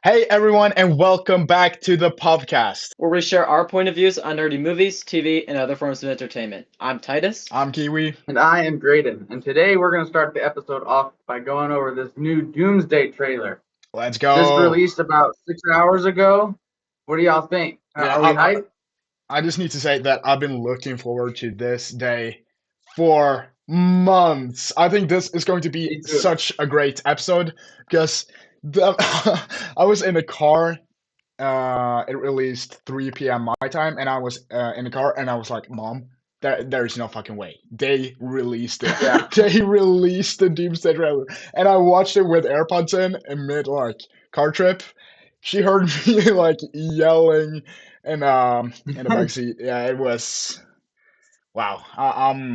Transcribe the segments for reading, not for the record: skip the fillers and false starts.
Hey everyone, and welcome back to the podcast. where we share our point of views on nerdy movies, TV, and other forms of entertainment. I'm Titus. I'm Kiwi. And I am Graydon. And today we're going to start the episode off by going over this new Doomsday trailer. Let's Just go. released about 6 hours ago. What do y'all think? Yeah, Are we hyped? I just need to say that I've been looking forward to this day for months. I think this is going to be Me too. such a great episode because the, I was in the car. It released 3 p.m. my time, and I was in the car, and I was like, "Mom, there is no fucking way. They released it. Yeah. They released the Doomsday trailer." And I watched it with AirPods in mid like car trip. She heard me like yelling in the backseat. Yeah, it was wow.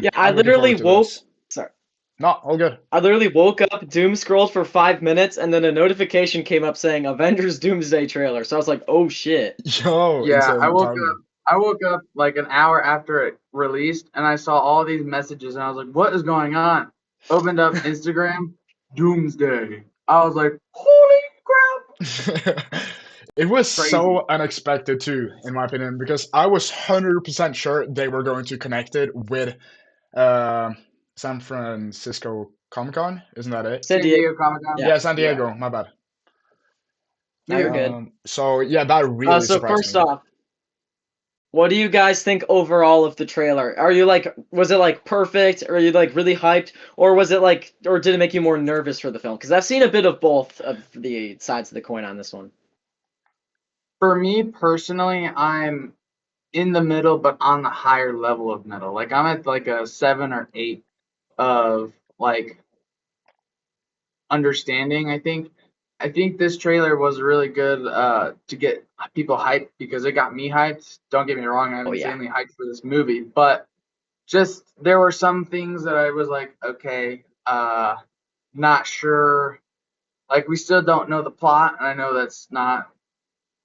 Yeah, I'm looking forward to this. sorry, No, all good. I literally woke up, doom scrolled for 5 minutes, and then a notification came up saying Avengers Doomsday trailer. So I was like, oh shit. Yo, Yeah, I insane woke up. timing. I woke up like an hour after it released, and I saw all these messages, and I was like, "What is going on?" Opened up Instagram, Doomsday. I was like, "Holy crap!" It was Crazy. so unexpected too, in my opinion, because I was 100% sure they were going to connect it with uh, San Francisco Comic Con. Isn't that it? San San Diego. Diego Comic Con. Yeah, Yeah, San Yeah. Diego. My bad. now you're Yeah. good. So yeah, that really So surprised first me. off, what do you guys think overall of the trailer? Are you like, was it like perfect? Or are you like really hyped? Or was it like, or did it make you more nervous for the film? Because I've seen a bit of both of the sides of the coin on this one. For me personally, I'm in the middle, but on the higher level of middle. Like I'm at like a 7 or 8 of like understanding. I think this trailer was really good to get people hyped because it got me hyped. Don't get me wrong, I'm Oh yeah. insanely hyped for this movie, but just there were some things that I was like, okay, not sure. Like we still don't know the plot, and I know that's not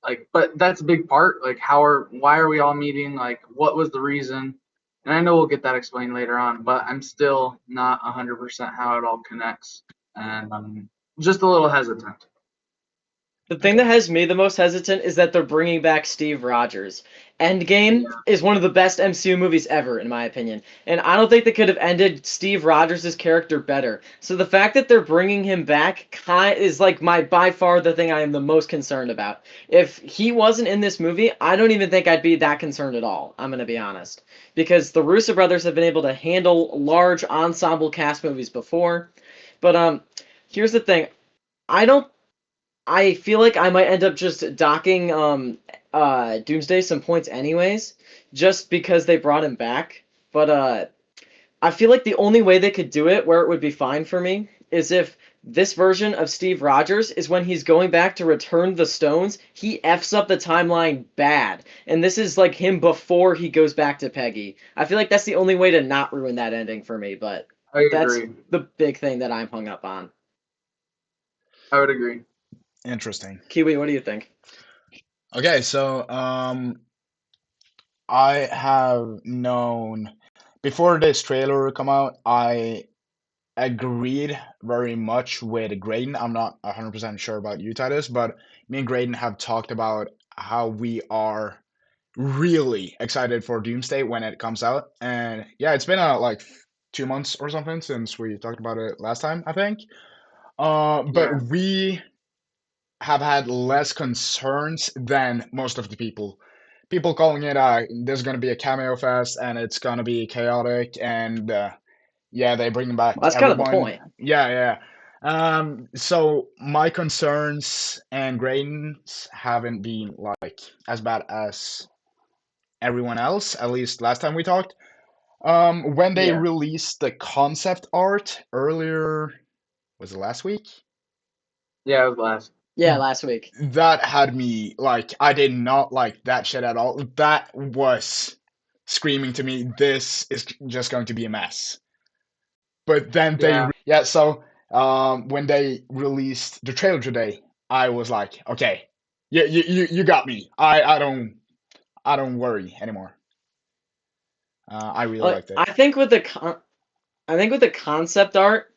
like, but that's a big part. Like why are we all meeting? Like what was the reason? And I know we'll get that explained later on, but I'm still not 100% how it all connects, and I'm just a little hesitant. The thing Okay. that has me the most hesitant is that they're bringing back Steve Rogers. Endgame Yeah, is one of the best MCU movies ever, in my opinion, and I don't think they could have ended Steve Rogers' character better. So the fact that they're bringing him back is like my by far the thing I am the most concerned about. If he wasn't in this movie, I don't even think I'd be that concerned at all. I'm gonna be honest, because the Russo brothers have been able to handle large ensemble cast movies before, but here's the thing. I don't I feel like I might end up just docking Doomsday some points anyways, just because they brought him back. But I feel like the only way they could do it where it would be fine for me is if this version of Steve Rogers is when he's going back to return the stones, he F's up the timeline bad. And this is like him before he goes back to Peggy. I feel like that's the only way to not ruin that ending for me, but I that's agree. the big thing that I'm hung up on. I would agree. Interesting. Kiwi, what do you think? Okay, so I have known before this trailer come out, I agreed very much with Graydon. I'm not 100% sure about you, Titus, but me and Graydon have talked about how we are really excited for Doomsday when it comes out. And yeah, it's been like 2 months or something since we talked about it last time, I think. But Yeah. we have had less concerns than most of the people. People calling it there's gonna be a cameo fest and it's gonna be chaotic and yeah, they bring Well, back that's kind of the everyone. point. Yeah, yeah. So my concerns and Graydon's haven't been like as bad as everyone else, at least last time we talked. When they Yeah. released the concept art earlier, was it last week? Yeah, it was last. Yeah, last week. That had me like I did not like that shit at all. That was screaming to me, this is just going to be a mess. But then Yeah. yeah, so when they released the trailer today, I was like, okay, yeah, you got me. I don't worry anymore. I really Like liked it. I think with the concept art,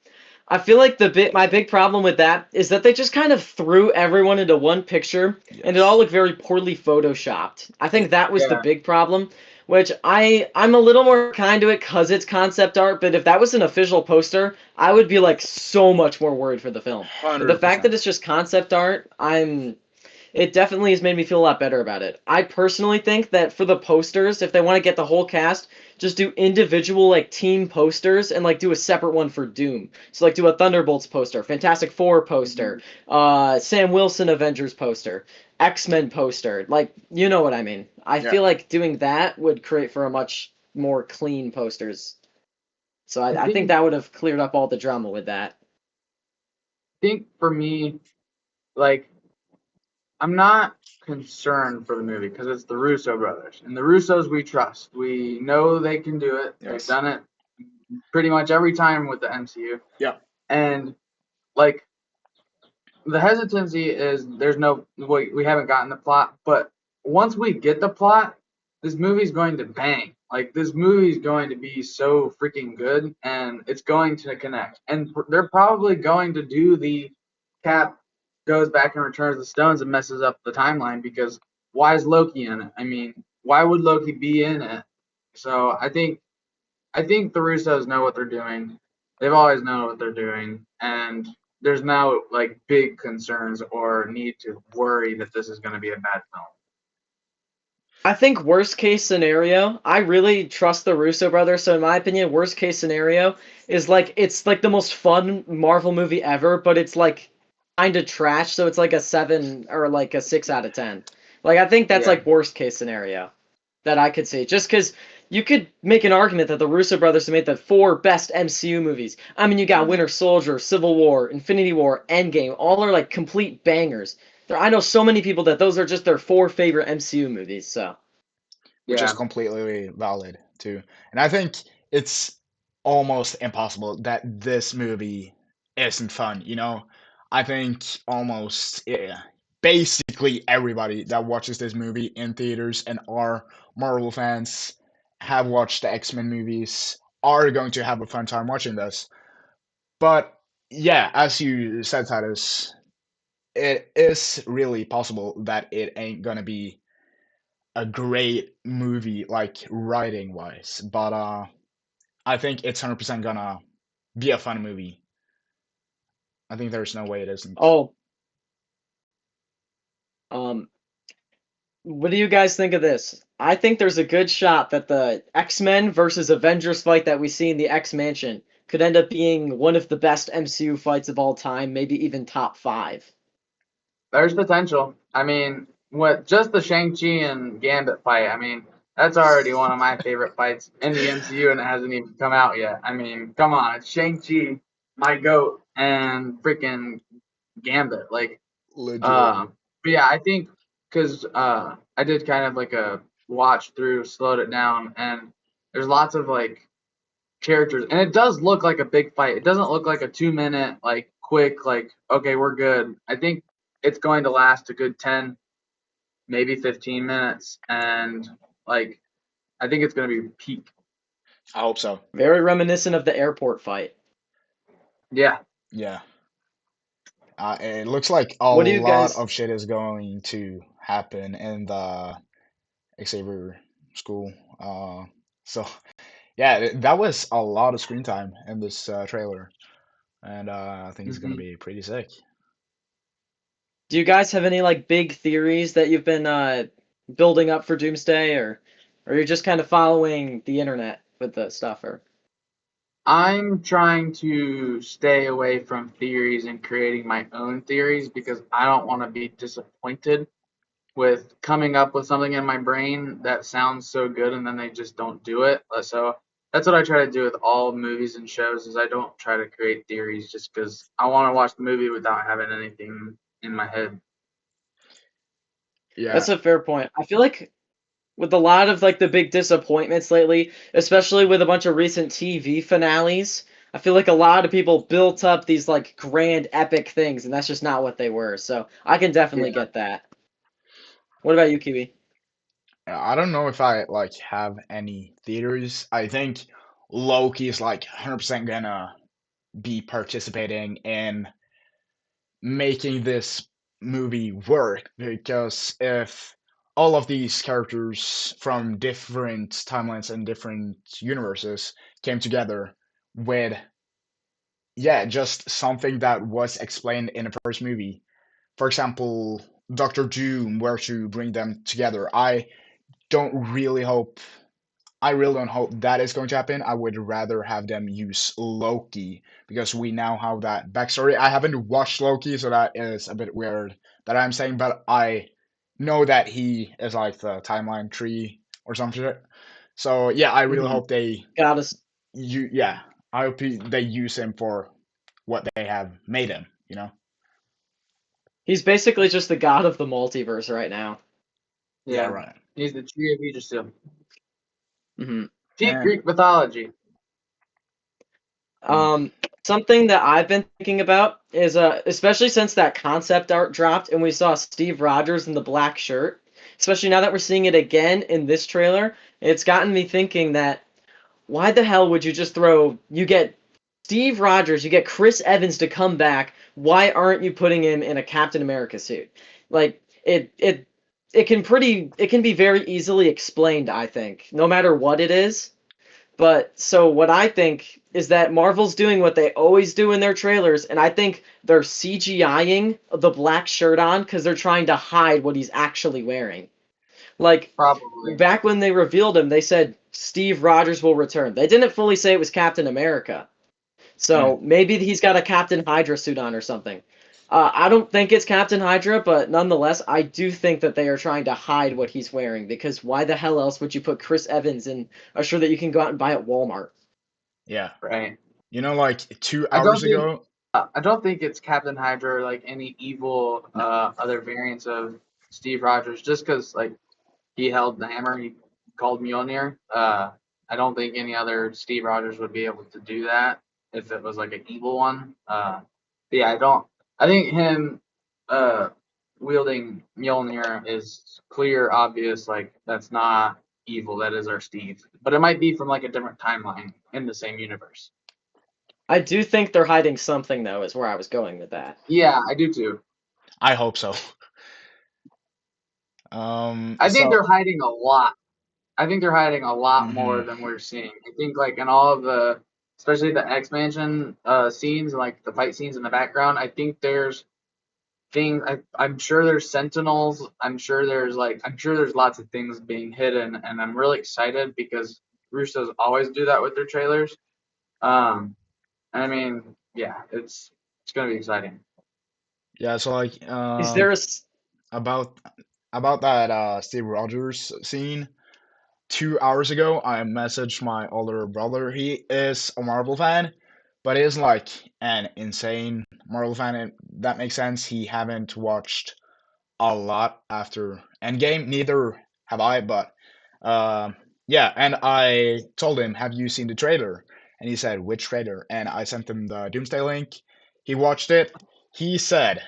I feel like my big problem with that is that they just kind of threw everyone into one picture and it all Yes. looked very poorly photoshopped. I think It, that was the Yeah. big problem, which I'm a little more kind to it cuz it's concept art, but if that was an official poster, I would be like so much more worried for the film. But the fact that 100%. it's just concept art, it definitely has made me feel a lot better about it. I personally think that for the posters, if they want to get the whole cast, just do individual like team posters and like do a separate one for Doom. So like do a Thunderbolts poster, Fantastic Four poster, Mhm. Sam Wilson Avengers poster, X-Men poster. Like you know what I mean. I Yeah. feel like doing that would create for a much more clean posters. So I I think think that would have cleared up all the drama with that. think for me, like I'm not concerned for the movie because it's the Russo brothers, and the Russos we trust. We know they can do it. They've Yes. done it pretty much every time with the MCU, Yeah. and like the hesitancy is there's no we haven't gotten the plot, but once we get the plot, this movie's going to bang. Like this movie's going to be so freaking good, and it's going to connect. And they're probably going to do the Cap goes back and returns the stones and messes up the timeline because why is Loki in it? I mean, why would Loki be in it? So I think the Russos know what they're doing. They've always known what they're doing, and there's now like big concerns or need to worry that this is going to be a bad film. I think worst case scenario, I really trust the Russo brothers. So in my opinion, worst case scenario is like it's like the most fun Marvel movie ever, but it's like kind of trash. So it's like a 7 or like a 6 out of 10. Like I think that's Yeah. like worst case scenario that I could see. Just because you could make an argument that the Russo brothers have made the 4 best MCU movies. I mean, you got Mhm. Winter Soldier, Civil War, Infinity War, Endgame. All are like complete bangers. I know so many people that those are just their 4 favorite MCU movies. So. Which is Yeah. completely valid too. And I think it's almost impossible that this movie isn't fun, you know? I think almost basically everybody that watches this movie in theaters and are Marvel fans have watched the X-Men movies are going to have a fun time watching this. But yeah, as you said, Titus, it is really possible that it ain't gonna be a great movie, like writing wise, but I think it's 100% gonna be a fun movie. I think there's no way it isn't. Oh, um, what do you guys think of this? I think there's a good shot that the X-Men versus Avengers fight that we see in the X-Mansion could end up being one of the best MCU fights of all time, maybe even top 5. There's potential. I mean, what just the Shang-Chi and Gambit fight, I mean, that's already one of my favorite fights in the MCU and it hasn't even come out yet. I mean, come on, it's Shang-Chi, my goat, and freaking Gambit. Like, Legit. uh, but yeah, I think because I did kind of like a watch through, slowed it down, and there's lots of like characters, and it does look like a big fight. It doesn't look like a 2 minute like quick like okay we're good. I think it's going to last a good 10, maybe 15 minutes, and like I think it's going to be peak. I hope so. Very reminiscent of the airport fight. Yeah. Yeah. It looks like a What do you lot guys of shit is going to happen in the Xavier school. So yeah, that was a lot of screen time in this trailer, and I think it's gonna Hmm. be pretty sick. do you guys have any like big theories that you've been building up for Doomsday or you're just kind of following the internet with the stuff or I'm trying to stay away from theories and creating my own theories because I don't want to be disappointed with coming up with something in my brain that sounds so good and then they just don't do it. So that's what I try to do with all movies and shows is I don't try to create theories just because I want to watch the movie without having anything in my head. Yeah, That's a fair point. I feel like with a lot of like the big disappointments lately, especially with a bunch of recent TV finales, I feel like a lot of people built up these like grand epic things and that's just not what they were. So I can definitely Yeah. get that. What about you, Kiwi? I don't know if I like have any theories. I think Loki is like 100% gonna be participating in making this movie work, because if all of these characters from different timelines and different universes came together with, yeah, just something that was explained in the first movie, for example, Doctor Doom were to bring them together, don't really hope I really don't hope that is going to happen. I would rather have them use Loki, because we now have that backstory. I haven't watched Loki, so that is a bit weird that I'm saying, but I know that he is like the timeline tree or something. So yeah, I really Hmm. hope they Got us. yeah, I hope they use him for what they have made him, He's basically just the god of the multiverse right now. Yeah, Yeah, right. he's the tree of Yggdrasil. Hmm. Deep And Greek mythology. mm, Um, Something that I've been thinking about is, especially since that concept art dropped and we saw Steve Rogers in the black shirt, especially now that we're seeing it again in this trailer, it's gotten me thinking that why the hell would you just you get Steve Rogers, you get Chris Evans to come back, why aren't you putting him in a Captain America suit? Like, it can be very easily explained, I think, no matter what it is. But so what I think is that Marvel's doing what they always do in their trailers, and I think they're CGIing the black shirt on because they're trying to hide what he's actually wearing. Like, Probably. back when they revealed him, they said Steve Rogers will return. They didn't fully say it was Captain America. mm, So maybe he's got a Captain Hydra suit on or something. I don't think it's Captain Hydra, but nonetheless, I do think that they are trying to hide what he's wearing, because why the hell else would you put Chris Evans in a shirt that you can go out and buy at Walmart? yeah, Right. like 2 I hours don't think ago. I don't think it's Captain Hydra or like any evil No, other variants of Steve Rogers. Just because like he held the hammer, he called Mjolnir. I don't think any other Steve Rogers would be able to do that if it was like an evil one. But yeah, I don't. I think him uh, wielding Mjolnir is clear, obvious. Like that's not evil. That is our Steve. But it might be from like a different timeline in the same universe. I do think they're hiding something, though, is where I was going with that. Yeah, I do too. I hope so. I think they're So, hiding a lot. I think they're hiding a lot more mhm. than we're seeing. I think like in all of the, especially the expansion scenes and like the fight scenes in the background, I think there's things. I'm sure there's sentinels. I'm sure there's lots of things being hidden, and I'm really excited because Russo's always do that with their trailers. Um, I mean, yeah, it's gonna be exciting. Yeah, so like Is there a about that Steve Rogers scene. 2 hours ago, I messaged my older brother. He is a Marvel fan, but he is like an insane Marvel fan, and that makes sense. He haven't watched a lot after Endgame. Neither have I, but um, yeah. And I told him, "Have you seen the trailer?" And he said, "Which trailer?" And I sent him the Doomsday link. He watched it. He said,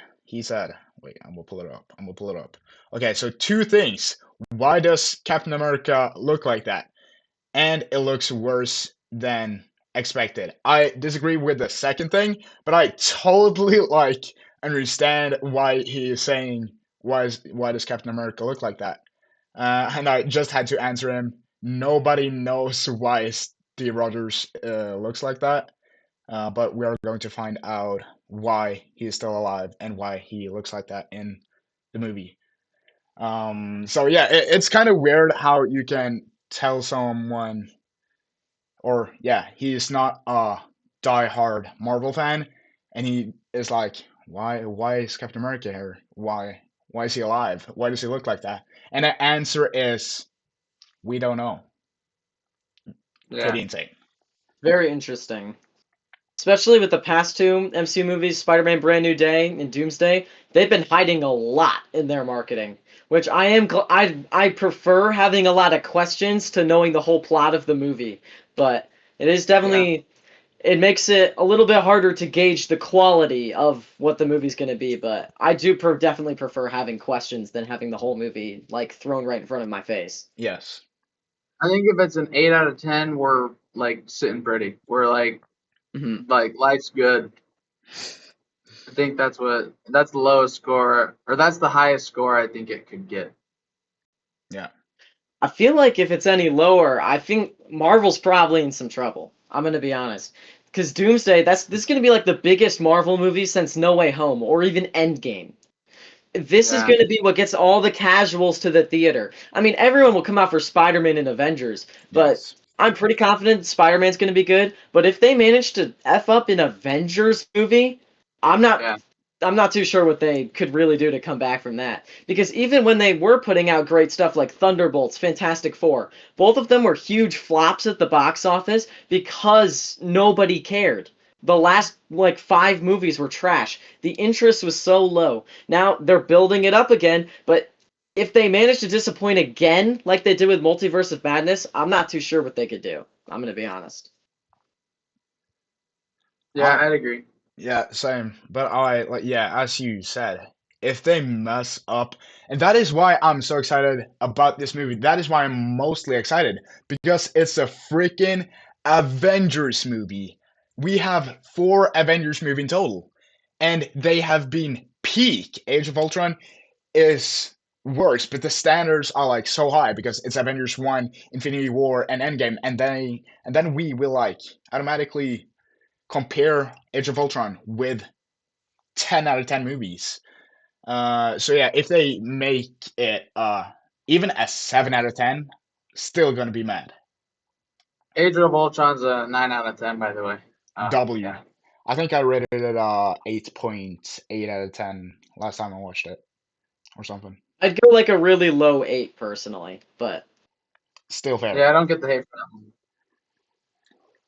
"Wait, I'm gonna pull it up. I'm gonna pull it up." Okay, so two things. Why does Captain America look like that? And it looks worse than expected. I disagree with the second thing, but I totally like understand why he is saying why does Captain America look like that? And I just had to answer him. Nobody knows why Steve Rogers looks like that, but we are going to find out why he is still alive and why he looks like that in the movie. So yeah, it's kind of weird how you can tell someone, or yeah, he's not a die-hard Marvel fan, and he is like, why is Captain America here? Why is he alive? Why does he look like that? And the answer is, we don't know. Yeah, Pretty insane. very interesting? Especially with the past two MCU movies, Spider-Man: Brand New Day and Doomsday, they've been hiding a lot in their marketing, which I prefer having a lot of questions to knowing the whole plot of the movie, but it is yeah, definitely it makes it a little bit harder to gauge the quality of what the movie's going to be, but I do definitely prefer having questions than having the whole movie like thrown right in front of my face. Yes. I think if it's an 8 out of 10, we're like sitting pretty. We're like Mhm. Like life's good. I think that's the lowest score, or that's the highest score I think it could get. Yeah. I feel like if it's any lower, I think Marvel's probably in some trouble. I'm gonna be honest, because Doomsday, this is gonna be like the biggest Marvel movie since No Way Home or even Endgame. This is Yeah, going to be what gets all the casuals to the theater. I mean, everyone will come out for Spider-Man and Avengers, but Yes. I'm pretty confident Spider-Man's going to be good. But if they manage to F up an Avengers movie, I'm not yeah. I'm not too sure what they could really do to come back from that. Because even when they were putting out great stuff like Thunderbolts, Fantastic Four, both of them were huge flops at the box office because nobody cared. The last like 5 movies were trash. The interest was so low. Now they're building it up again, but if they manage to disappoint again, like they did with Multiverse of Madness, I'm not too sure what they could do. I'm gonna be honest. Yeah, I I'd agree. Yeah, same. But yeah, as you said, if they mess up, and that is why I'm so excited about this movie. That is why I'm mostly excited because it's a freaking Avengers movie. We have 4 Avengers movie in total, and they have been peak. Age of Ultron is worse, but the standards are like so high because it's Avengers 1, Infinity War, and Endgame, and then we will like automatically compare Age of Ultron with 10 out of 10 movies. So yeah, if they make it even a 7 out of 10, still gonna be mad. Age of Ultron's a 9 out of 10, by the way. W. Yeah. I think I rated it 8.8 out of 10 last time I watched it or something. I'd go like a really low 8 personally, but Still fair. Yeah, I don't get the hate for that one.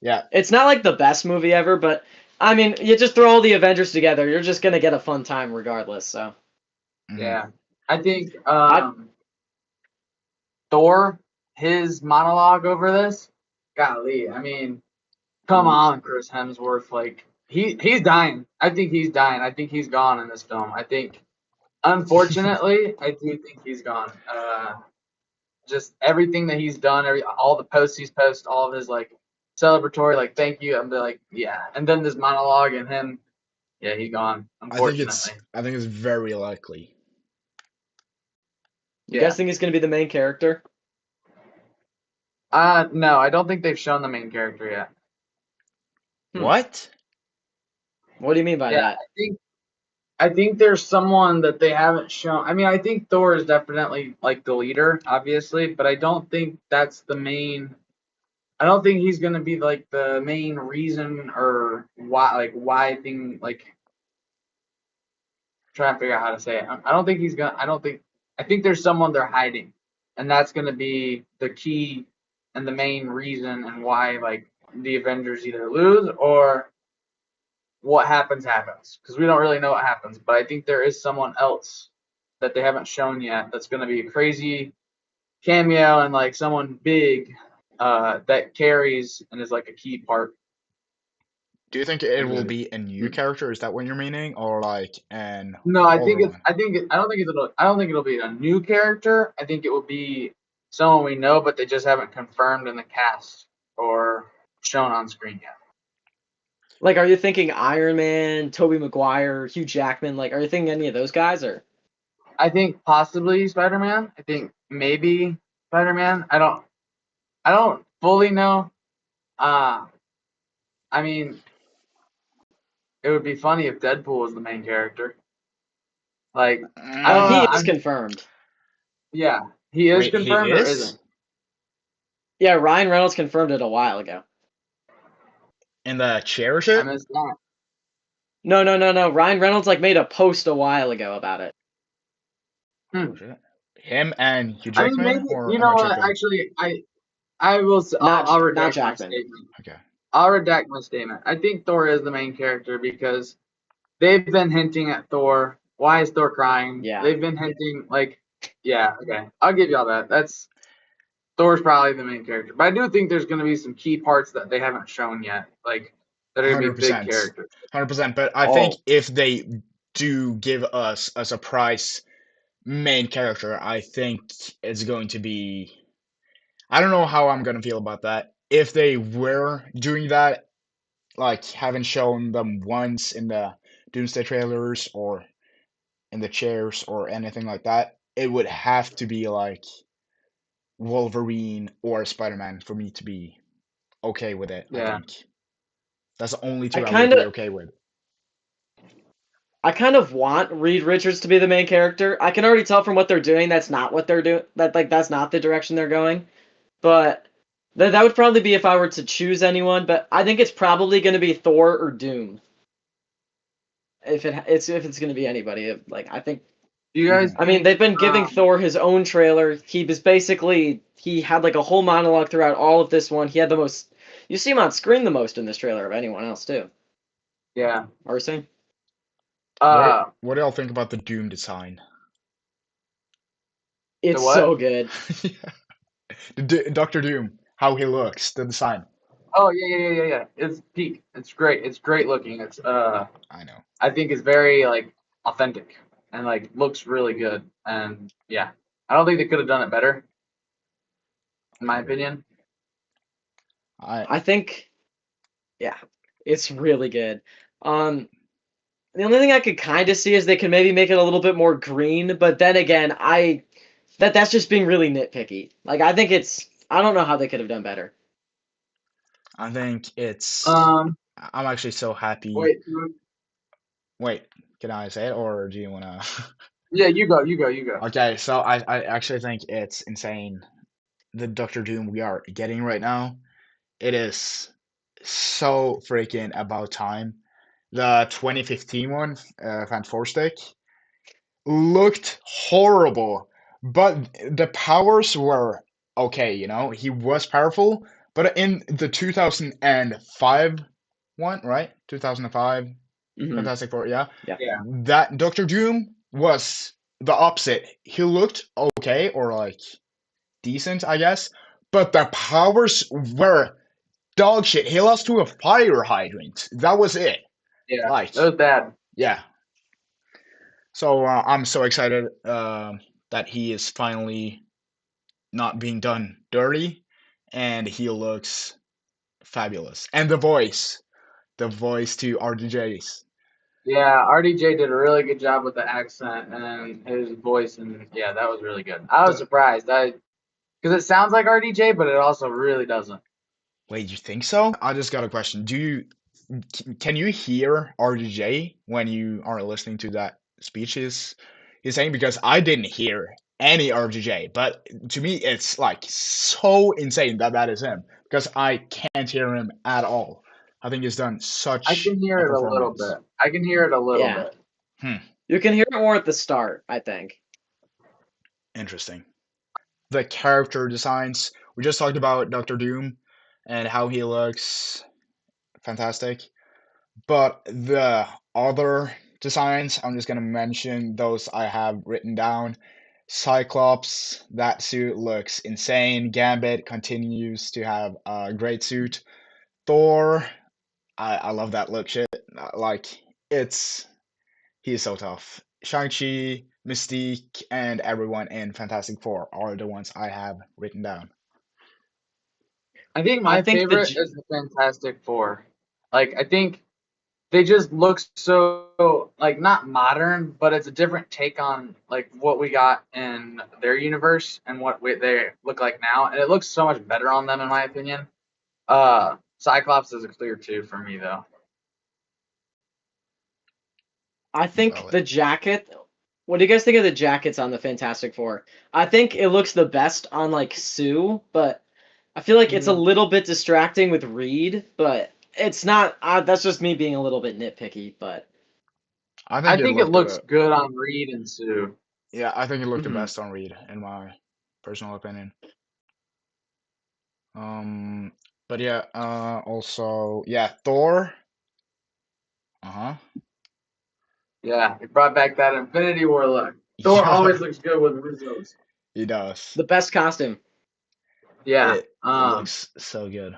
Yeah. it's not like the best movie ever, but I mean, you just throw all the Avengers together, you're just gonna get a fun time regardless. So Mhm. Yeah. I think I Thor, his monologue over this, golly, I mean, come on, Chris Hemsworth, like he's dying. I think he's dying. I think he's gone in this film. I think, unfortunately, I do think he's gone. Just everything that he's done, all the posts he's posted, all of his like celebratory, like thank you. I'm like, yeah. And then this monologue and him, yeah, he's gone. Unfortunately, I think it's very likely. you yeah. guys think he's gonna be the main character? No, I don't think they've shown the main character yet. Hmm. What? What do you mean by Yeah, that? I think there's someone that they haven't shown. I mean, I think Thor is definitely like the leader, obviously, but I don't think that's the main. I don't think he's gonna be like the main reason or why thing like trying to figure out how to say it. I don't think he's gonna. I don't think. I think there's someone they're hiding, and that's gonna be the key and the main reason and why like the Avengers either lose or what happens because we don't really know what happens. But I think there is someone else that they haven't shown yet that's gonna be a crazy cameo and like someone big that carries and is like a key part. Do you think it In the will movie. be a new character? Is that what you're meaning, or like an No, I think older it's. one? I think. I don't think it'll. I don't think it'll be a new character. I think it will be someone we know, but they just haven't confirmed in the cast or shown on screen yet. Like, are you thinking Iron Man, Tobey Maguire, Hugh Jackman? Like, are you thinking any of those guys or? I think possibly Spider-Man. I think maybe Spider-Man. I don't. I don't fully know. Uh I mean, it would be funny if Deadpool was the main character. Like, I don't know. He is I'm. confirmed. Yeah, he is Wait, he confirmed or is isn't? Yeah, Ryan Reynolds confirmed it a while ago. in the chair I shit? missed that. No, no, no, no. Ryan Reynolds like made a post a while ago about it. Hmm. Oh shit. Him and Hugh I mean, maybe Jackman, or you am know I what? tripping? Actually, I will. I'll Not redact my Jackman. statement. Okay. I'll redact my statement. I think Thor is the main character because they've been hinting at Thor. Why is Thor crying? Yeah. They've been hinting like, yeah, okay. I'll give y'all that. That's Thor's probably the main character. But I do think there's going to be some key parts that they haven't shown yet, like that are going to be big 100%. characters. 100%. But I think Oh, if they do give us a surprise main character, I think it's going to be. I don't know how I'm going to feel about that. If they were doing that, like haven't shown them once in the Doomsday trailers or in the chairs or anything like that, it would have to be like Wolverine or Spider-Man for me to be okay with it, I Yeah. think. That's the only I two I would kind be of okay with. I kind of want Reed Richards to be the main character. I can already tell from what they're doing that's not what they're doing. That's not the direction they're going. But that would probably be if I were to choose anyone. But I think it's probably going to be Thor or Doom. If it's going to be anybody, like I think. Do you guys Mhm. I mean, think? they've been giving Thor his own trailer. He had like a whole monologue throughout all of this one. He had the most. You see him on screen the most in this trailer of anyone else too. Yeah. Arsene? Uh, What do y'all think about the Doom design? the It's what? so good. Doctor Doom, how he looks, the design. Oh yeah. It's peak. It's great. It's great looking. It's I know. I think it's very like authentic and like looks really good. And yeah, I don't think they could have done it better, in my I agree. opinion. I I think, yeah, it's really good. Um, the only thing I could kind of see is they could maybe make it a little bit more green, but then again, that's just being really nitpicky. Like I don't know how they could have done better. I think it's. Um, I'm actually so happy. wait, Wait, can I say it or do you wanna? yeah, you go. Okay, so I actually think it's insane the Doctor Doom we are getting right now. It is so freaking about time. The 2015 one, Fantastic, looked horrible, but the powers were okay, you know? He was powerful, but in the 2005 one, right? 2005 Hmm. Fantastic Four, yeah. Yeah. Yeah, That Doctor Doom was the opposite. He looked okay or like decent, I guess, but the powers were dog shit. He lost to a fire hydrant. That was it. yeah, Like, that was bad. yeah. So I'm so excited that he is finally not being done dirty, and he looks fabulous. And the voice to RDJs. Yeah, RDJ did a really good job with the accent and his voice, and yeah, that was really good. I was The surprised, because it sounds like RDJ, but it also really doesn't. Wait, you think so? I just got a question. Can you hear RDJ when you are listening to that speech he's saying? Because I didn't hear any RDJ, but to me it's like so insane that that is him because I can't hear him at all. I think he's done I such can hear a it a little performance. bit. I can hear it a little Yeah. bit. Hmm, You can hear it more at the start, I think. interesting. The character designs. We just talked about Doctor Doom and how he looks fantastic. But the other designs, I'm just gonna mention those I have written down. Cyclops, that suit looks insane. Gambit continues to have a great suit. Thor, I love that look shit. Like, it's he's so tough. Shang-Chi, Mystique, and everyone in Fantastic Four are the ones I have written down. I think I my think the favorite is the Fantastic Four. Like, I think they just look so like not modern, but it's a different take on like what we got in their universe and they look like now, and it looks so much better on them in my opinion. Cyclops is a clear two for me though. I think Valid. the jacket. What do you guys think of the jackets on the Fantastic Four? I think it looks the best on like Sue, but I feel like it's a Mhm. little bit distracting with Reed, but it's not. That's just me being a little bit nitpicky, but I I think it think it looked looks good on Reed and Sue. yeah, I think it looked the mhm. best on Reed in my personal opinion. Um, but yeah, also, yeah, Thor. Uh-huh. Yeah, he brought back that Infinity War look. Thor Yeah, always looks good with Rizzo's. he does. The best costume. Yeah. It looks so good.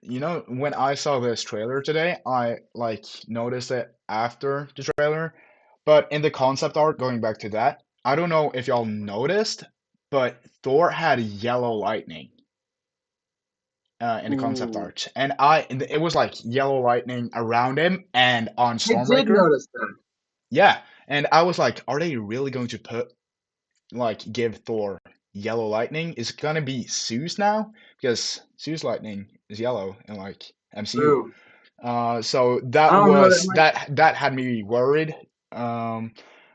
You know, when I saw this trailer today, I like noticed it after the trailer, but in the concept art, going back to that, I don't know if y'all noticed, but Thor had yellow lightning. in the concept Ooh. art, and it was like yellow lightning around him and on I did Stormbreaker. notice that. Yeah, and I was like, are they really going to give Thor yellow lightning? Is it gonna be Zeus now? Because Zeus lightning is yellow in like MCU. Ooh, So I don't know. That might. that had me worried. Um,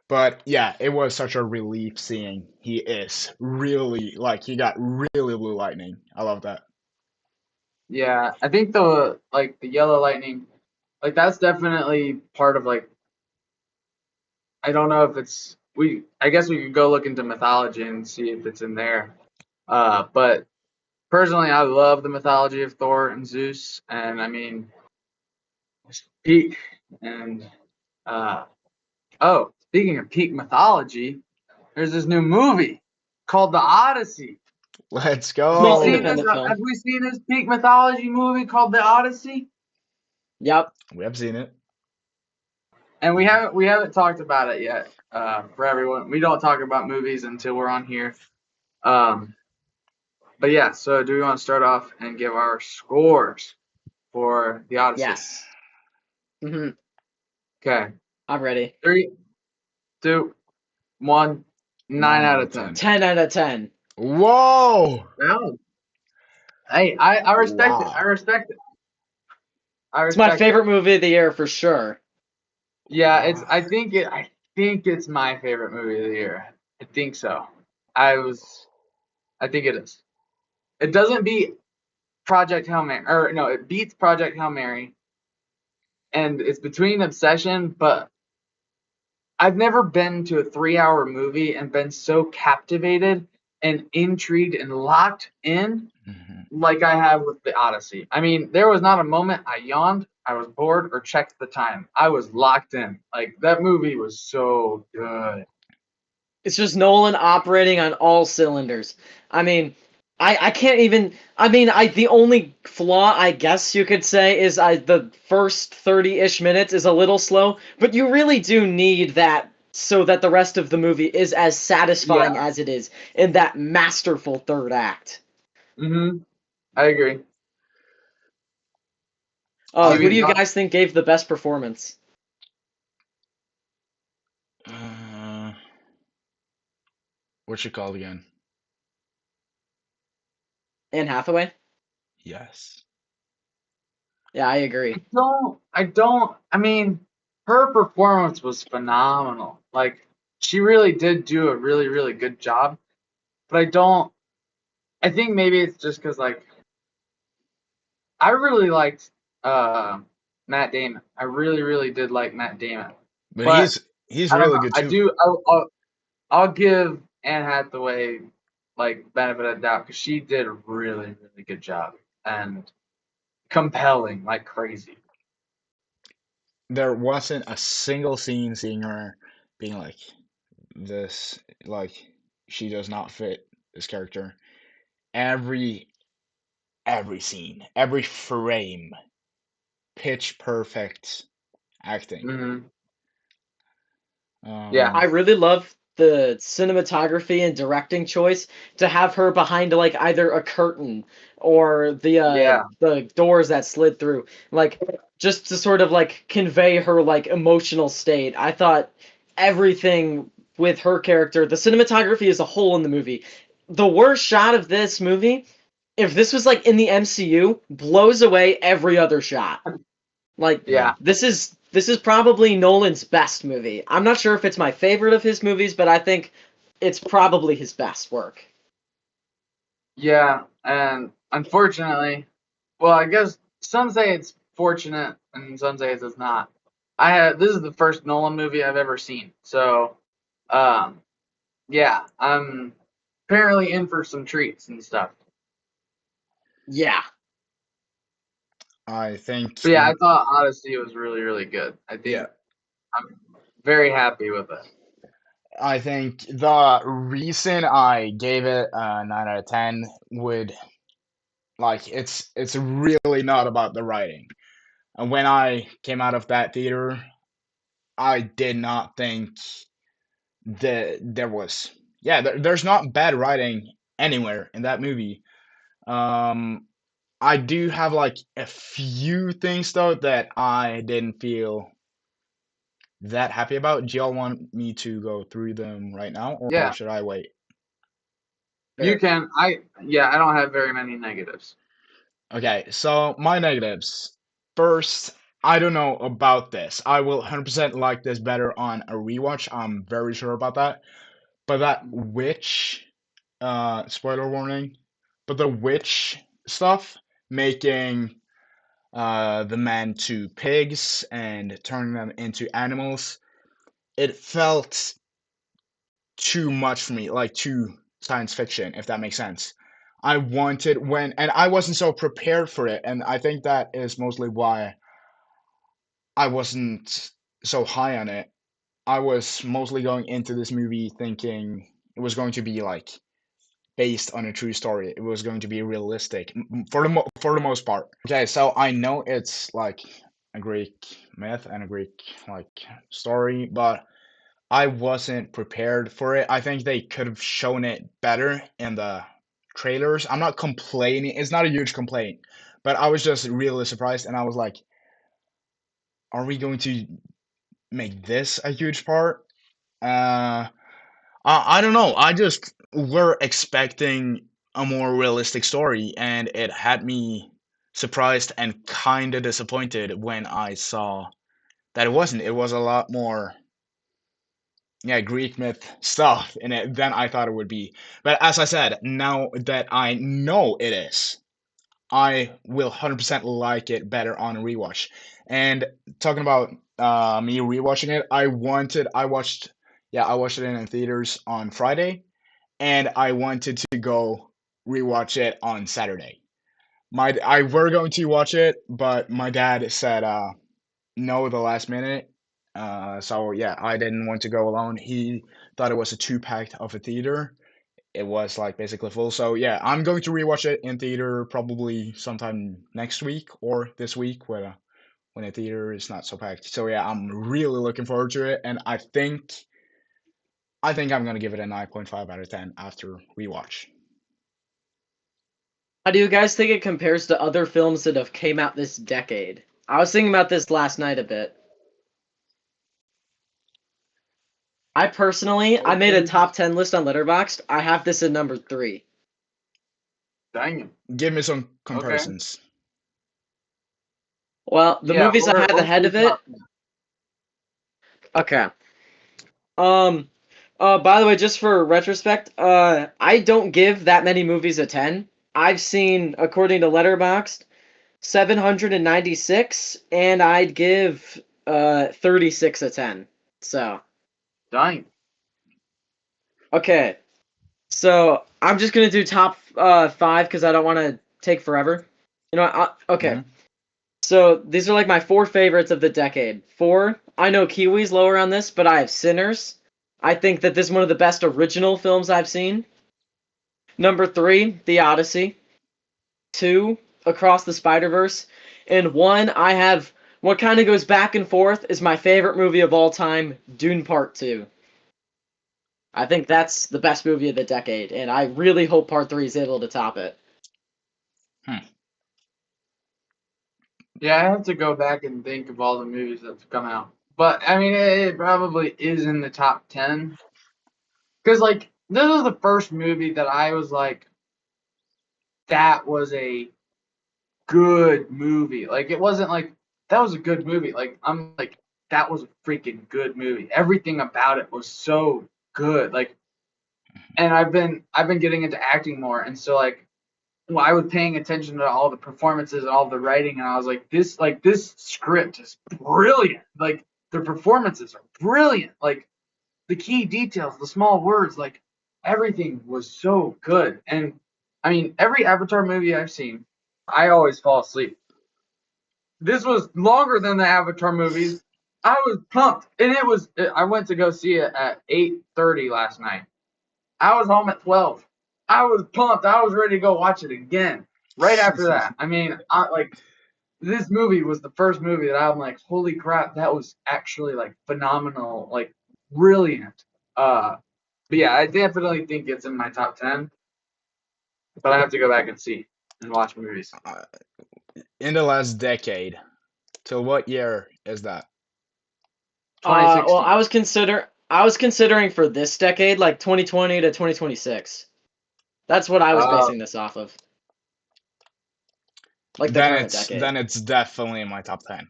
but yeah, it was such a relief seeing he is really like he got really blue lightning. I love that. Yeah, I think the yellow lightning, like that's definitely part of like I don't know if it's we. I guess we could go look into mythology and see if it's in there. But personally, I love the mythology of Thor and Zeus, and I mean, peak and uh. Oh, speaking of peak mythology, there's this new movie called The Odyssey. Let's Have we Small seen go. this? independent film. Have we seen this peak mythology movie called The Odyssey? Yep. We have seen it. And we haven't talked about it yet. For everyone, we don't talk about movies until we're on here. Um, but yeah, so do we want to start off and give our scores for The Odyssey? Yes. Hmm. Okay, I'm ready. 3, 2, 1. 9 Nine out out of of 10. 10. 10 out of 10. Whoa! Well, hey, I respect it. I Wow. respect it. I It's my respect it. favorite movie of the year for sure. Yeah, it's. Wow. I think it's my favorite movie of the year. I think so. I was. I think it is. It doesn't beat Project Hail Mary, or no, it beats Project Hail Mary, and it's between Obsession. But I've never been to a 3-hour movie and been so captivated and intrigued and locked in Mhm. like I have with the Odyssey. I mean, there was not a moment I yawned, I was bored, or checked the time. I was locked in. Like that movie was so good. It's just Nolan operating on all cylinders. I mean, I can't even. I mean, the only flaw I guess you could say is the first 30-ish minutes is a little slow, but you really do need that so that the rest of the movie is as Yeah. satisfying as it is in that masterful third act. I agree. Who Kiwi do you thoughts? guys think gave the best performance? Uh, what's it called again? Anne Hathaway? Yes. Yeah, I agree. I mean, her performance was phenomenal. Like she really did do a really, really good job. But I think maybe it's just because like I really liked Matt Damon. I really, really did like Matt Damon. But But he's I don't really know. good I too. do. I'll give Anne Hathaway like benefit of the doubt because she did a really, really good job and compelling like crazy. There wasn't a single scene seeing her being like this, like she does not fit this character. Every every scene, every frame, pitch perfect acting. Hmm. Yeah. Um, I really love the cinematography and directing choice to have her behind like either a curtain or Yeah. the doors that slid through, like just to sort of like convey her like emotional state. I thought everything with her character, the cinematography as a whole in the movie, the worst shot of this movie, if this was like in the MCU, blows away every other shot. Like yeah, Yeah. this is probably Nolan's best movie. I'm not sure if it's my favorite of his movies, but I think it's probably his best work. Yeah. And unfortunately, well, I guess some say it's fortunate and some say it's not. This is the first Nolan movie I've ever seen. So, um, yeah, I'm apparently in for some treats and stuff. Yeah. I think But yeah, I thought Odyssey was really, really good. I yeah, think I'm very happy with it. I think the reason I gave it a 9 out of 10 would like it's really not about the writing. And when I came out of that theater, I did not think that there was there's not bad writing anywhere in that movie. Um I do have like a few things though that I didn't feel that happy about. Do y'all want me to go through them right now, or Yeah, should I wait? you Sure. can. I don't have very many negatives. Okay, so my negatives. First, I don't know about this. I will 100% like this better on a rewatch. I'm very sure about that. But that witch, spoiler warning, but the witch stuff, making the men to pigs and turning them into animals, it felt too much for me, like too science fiction, if that makes sense. I wanted when, and I wasn't so prepared for it, and I think that is mostly why I wasn't so high on it. I was mostly going into this movie thinking it was going to be like based on a true story. It was going to be realistic for for the most part. Okay, so I know it's like a Greek myth and a Greek like story, but I wasn't prepared for it. I think they could have shown it better in the trailers. I'm not complaining. It's not a huge complaint, but I was just really surprised, and I was like, "Are we going to make this a huge part?" Uh, I don't know. I just were expecting a more realistic story, and it had me surprised and kind of disappointed when I saw that it wasn't. It was a lot more, yeah, Greek myth stuff in it than I thought it would be. But as I said, now that I know it is, I will 100% like it better on a rewatch. And talking about me rewatching it, I watched it in theaters on Friday, and I wanted to go rewatch it on Saturday. I were going to watch it, but my dad said no the last minute. So yeah, I didn't want to go alone. He thought it was a two packed of a theater. It was like basically full. So yeah, I'm going to rewatch it in theater probably sometime next week or this week when the theater is not so packed. So yeah, I'm really looking forward to it, and I think I'm gonna give it a 9.5 out of 10 after rewatch. How do you guys think it compares to other films that have came out this decade? I was thinking about this last night a bit. I made a Okay. top 10 list on Letterboxd. I have this at number 3. Dang it. Give me some Okay. comparisons. Well, the Yeah, movies I had what's ahead your of it. top 10? Okay. Um. By the way, just for retrospect, I don't give that many movies a 10. I've seen, according to Letterboxd, 796, and I'd give 36 a 10. So, Dang. okay. So, I'm just gonna do top 5 because I don't want to take forever. You know, okay. Hmm. So these are like my 4 favorites of the decade. 4, I know Kiwi's lower on this, but I have Sinners. I think that this is one of the best original films I've seen. Number 3, The Odyssey. 2, Across the Spider-Verse. And 1, I have what kind of goes back and forth is my favorite movie of all time, Dune Part 2. I think that's the best movie of the decade, and I really hope Part 3 is able to top it. Hmm. Yeah, I have to go back and think of all the movies that's come out. But I mean, it probably is in the top 10. Because, like, this was the first movie that I was like, that was a good movie. Like, it wasn't like, that was a good movie. Like, I'm like, that was a freaking good movie. Everything about it was so good. Like, and I've been getting into acting more. And so, like, well, I was paying attention to all the performances and all the writing, and I was like this script is brilliant. Like the performances are brilliant. Like the key details, the small words, like everything was so good. And I mean, every Avatar movie I've seen, I always fall asleep. This was longer than the Avatar movies. I was pumped, and it was. I went to go see it at 8:30 last night. I was home at 12. I was pumped. I was ready to go watch it again right after that. I mean, like this movie was the first movie that I'm like, holy crap, that was actually like phenomenal, like brilliant. But yeah, I definitely think it's in my top 10, but I have to go back and see. and watch movies. In the last decade. Till what year is that? 2016. Well, I was considering for this decade, like 2020 to 2026. That's what I was basing this off of. Like the current decade. Then it's definitely in my top 10.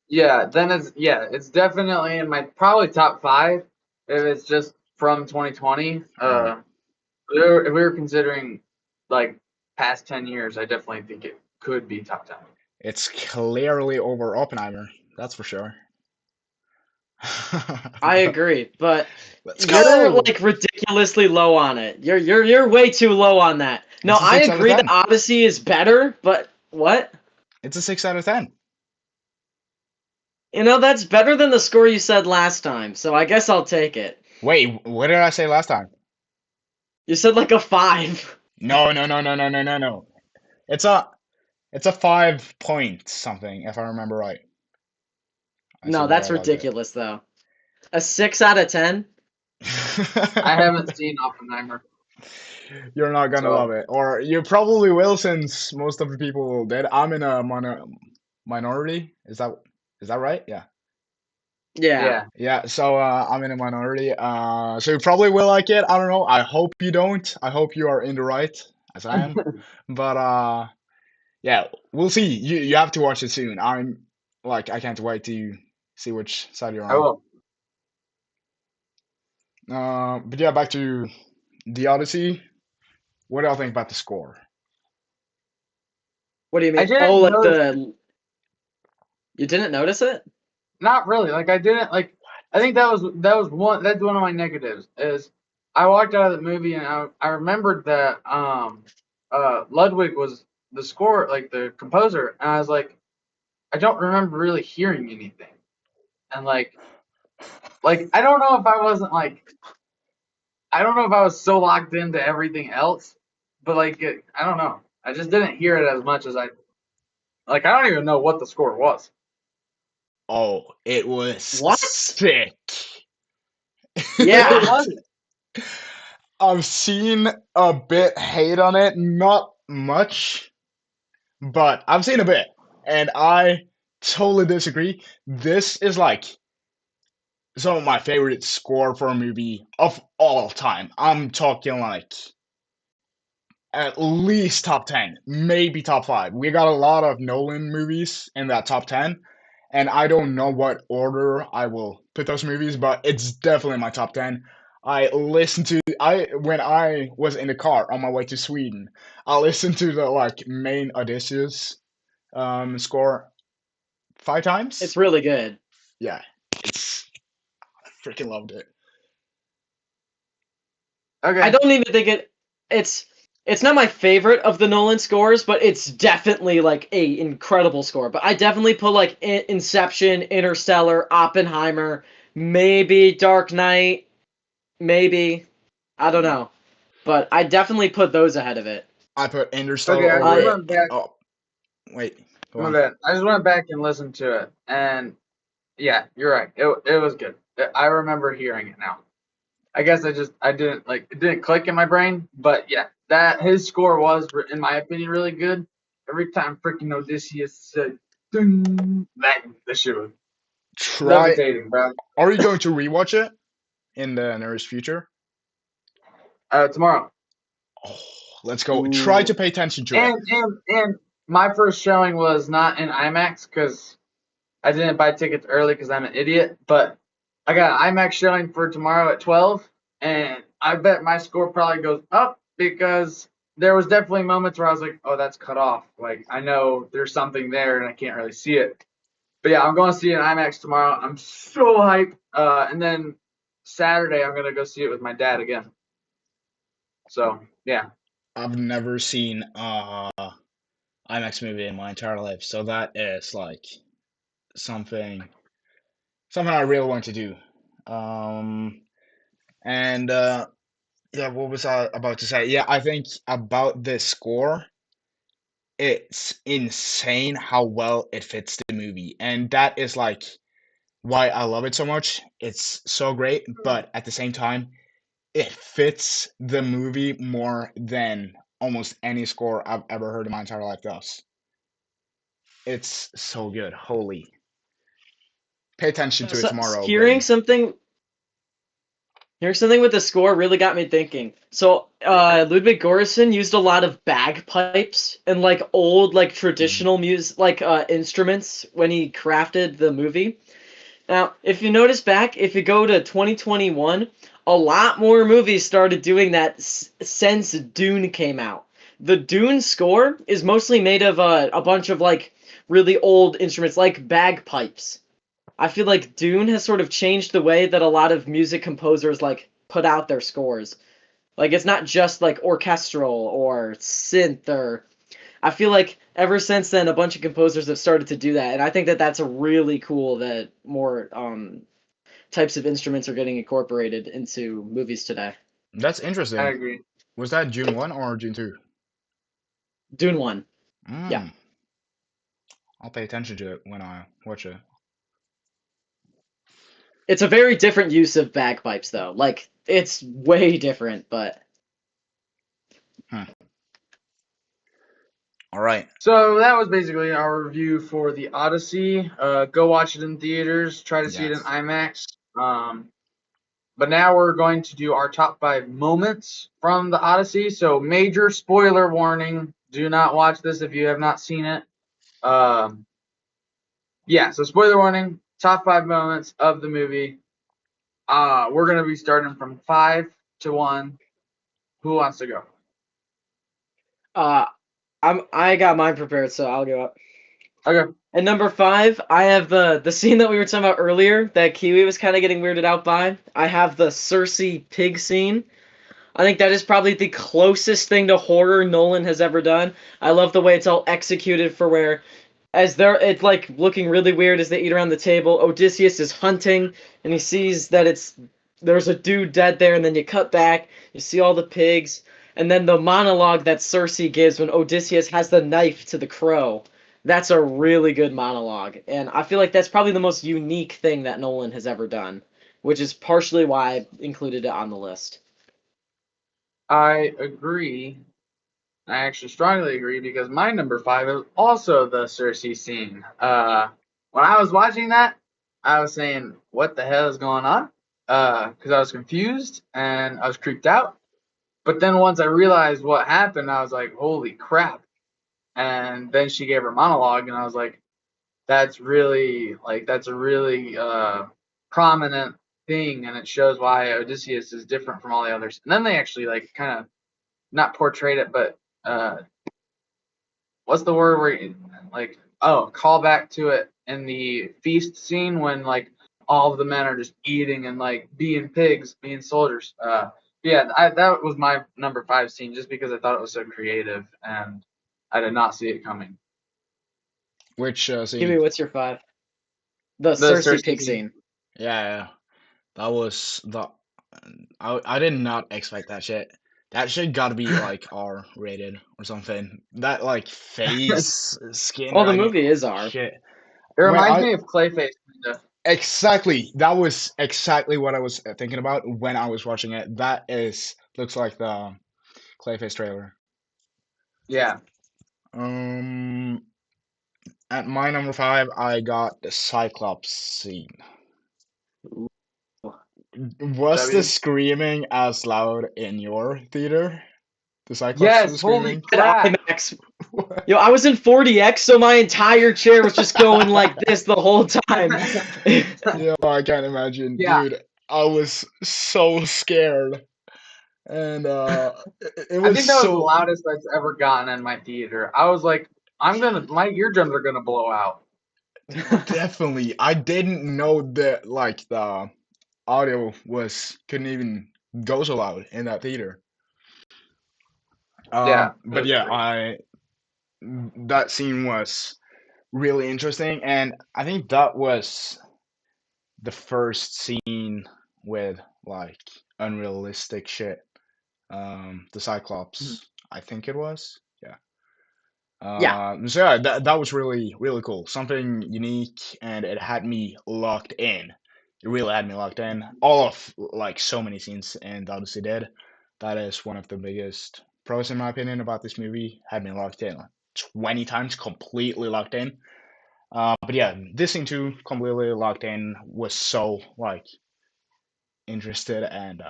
Yeah, then it's definitely in my probably top 5 if it's just from 2020. Alright. If we were considering like past 10 years, I definitely think it could be top 10. It's clearly over Oppenheimer, that's for sure. I agree, but Let's you're go! like ridiculously low on it. You're way too low on that. No, It's a I 6 out of agree that 10. Odyssey is better, but what? It's a 6 out of 10. You know, that's better than the score you said last time, so I guess I'll take it. Wait, what did I say last time? You said like a 5. No. It's a 5 point something, if I remember right. I No, said that that's I loved it. ridiculous though. A 6 out of 10? I haven't seen Oppenheimer. You're not gonna So- love it, or you probably will, since most of the people did. I'm in a minority. Is that right? Yeah. Yeah. Yeah. So I'm in a minority. So you probably will like it. I don't know. I hope you don't. I hope you are in the right, as I am. But yeah, we'll see. You have to watch it soon. I can't wait to see which side you're I on. will. But yeah, back to the Odyssey. What do y'all think about the score? What do you I mean? didn't Oh, like notice- You didn't notice it? Not really. Like I didn't like. I think that's one of my negatives. Is I walked out of the movie and I remembered that Ludwig was the score, like the composer, and I was like, I don't remember really hearing anything, and like I don't know if I wasn't like I don't know if I was so locked into everything else, but I don't know. I just didn't hear it as much as I don't even know what the score was. Oh, it was What? sick. Yeah. What was it? I've seen a bit hate on it, not much, but I've seen a bit, and I totally disagree. This is like some of my favorite score for a movie of all time. I'm talking like at least top 10, maybe top 5. We got a lot of Nolan movies in that top 10, and I don't know what order I will put those movies, but it's definitely my top 10. When I was in the car on my way to Sweden, I listened to the like main Odysseus score 5 times. It's really good. Yeah, I freaking loved it. Okay. I don't even think it's not my favorite of the Nolan scores, but it's definitely like a incredible score. But I definitely put like Inception, Interstellar, Oppenheimer, maybe Dark Knight, maybe. I don't know. But I definitely put those ahead of it. I put Interstellar Okay, I over just it. went back. Oh, wait. Go My on. bad. I just went back and listened to it, and yeah, you're right. It was good. I remember hearing it now. I guess I didn't it didn't click in my brain, but yeah, that his score was, in my opinion, really good. Every time freaking Odysseus said, "Ding," that shit was Try. levitating, bro. Are you going to rewatch it in the nearest future? Tomorrow. Oh, let's go. Try to Ooh. pay attention to it. And my first showing was not in IMAX because I didn't buy tickets early because I'm an idiot. But I got an IMAX showing for tomorrow at 12, and I bet my score probably goes up because there was definitely moments where I was like, "Oh, that's cut off." Like I know there's something there, and I can't really see it. But yeah, I'm going to see it in IMAX tomorrow. I'm so hyped. And then Saturday I'm gonna go see it with my dad again. So yeah. I've never seen IMAX movie in my entire life, so that is like something I really want to do. And yeah, what was I about to say? Yeah, I think about this score, it's insane how well it fits the movie, and that is like why I love it so much. It's so great, but at the same time, it fits the movie more than almost any score I've ever heard in my entire life does. It's so good. Holy. Pay attention to it So, tomorrow, Graydon. hearing something with the score really got me thinking. So, Ludwig Göransson used a lot of bagpipes and like old like Mhm. traditional music like instruments when he crafted the movie. Now, if you notice back, if you go to 2021, a lot more movies started doing that since Dune came out. The Dune score is mostly made of a bunch of like really old instruments like bagpipes. I feel like Dune has sort of changed the way that a lot of music composers like put out their scores. Like it's not just like orchestral or synth or I feel like ever since then a bunch of composers have started to do that and I think that that's a really cool that more types of instruments are getting incorporated into movies today. That's I interesting. agree. Was that June 1 or June 2? Dune 1. Yeah. Mm, I'll pay attention to it when I watch it. It's a very different use of bagpipes though. Like it's way different, but Hmm. All right. So that was basically our review for the Odyssey. Go watch it in theaters. Try to see it in Yes. IMAX. But now we're going to do our top 5 moments from the Odyssey. So major spoiler warning: do not watch this if you have not seen it. Um, yeah. So spoiler warning: top 5 moments of the movie. We're gonna be starting from 5 to 1. Who wants to go? uh I got mine prepared, so I'll go up. Okay. And number 5, I have the scene that we were talking about earlier that Kiwi was kind of getting weirded out by. I have the Cersei pig scene. I think that is probably the closest thing to horror Nolan has ever done. I love the way it's all executed for where as they're it's like looking really weird as they eat around the table. Odysseus is hunting and he sees that there's a dude dead there, and then you cut back, you see all the pigs, and then the monologue that Cersei gives when Odysseus has the knife to the crow. That's a really good monologue, and I feel like that's probably the most unique thing that Nolan has ever done, which is partially why I included it on the list. I agree. I actually strongly agree because my number 5 is also the Cersei scene. When I was watching that, I was saying, "What the hell is going on?" Because I was confused and I was creeped out. But then once I realized what happened, I was like, "Holy crap!" And then she gave her monologue, and I was like, that's a really prominent thing, and it shows why Odysseus is different from all the others." And then they actually like kind of not portrayed it, but uh, what's the word where like call back to it in the feast scene when like all of the men are just eating and like being pigs, being soldiers. Yeah, that was my number 5 scene just because I thought it was so creative and I did not see it coming. Which scene? Kiwi, what's your 5? The The Cersei Cersei pig scene. scene. Yeah, that was the. I did not expect that shit. That shit gotta be like R rated or something. That like It face skin Well, the dragging. movie is Oh R. shit. When reminds I me of Clayface, kinda. exactly that was exactly what I was thinking about when I was watching it. That is looks like the Clayface trailer. Yeah. Um, at my number 5, I got the Cyclops scene. Ooh. Was the W. screaming as loud in your theater? The Cyclops Yes. was Holy screaming? At crap. IMAX. Yo, I was in 40X, so my entire chair was just going like this the whole time. Yeah, I can't imagine, Yeah. dude. I was so scared, and it I was think that was the so loudest I've ever gotten in my theater. I was like, my eardrums are gonna blow out. definitely. I didn't know that like the audio was couldn't even go so loud in that theater. Yeah, it But was yeah, crazy. I that scene was really interesting, and I think that was the first scene with like unrealistic shit. The Cyclops, I think it was. Yeah. Yeah. So yeah, that was really cool. Something unique, and it had me locked in. It really had me locked in. All of like so many scenes in the Odyssey did. That is one of the biggest. pros in my opinion about this movie had me locked in like 20 times, completely locked in. But yeah, this scene too, completely locked in, was so like interested and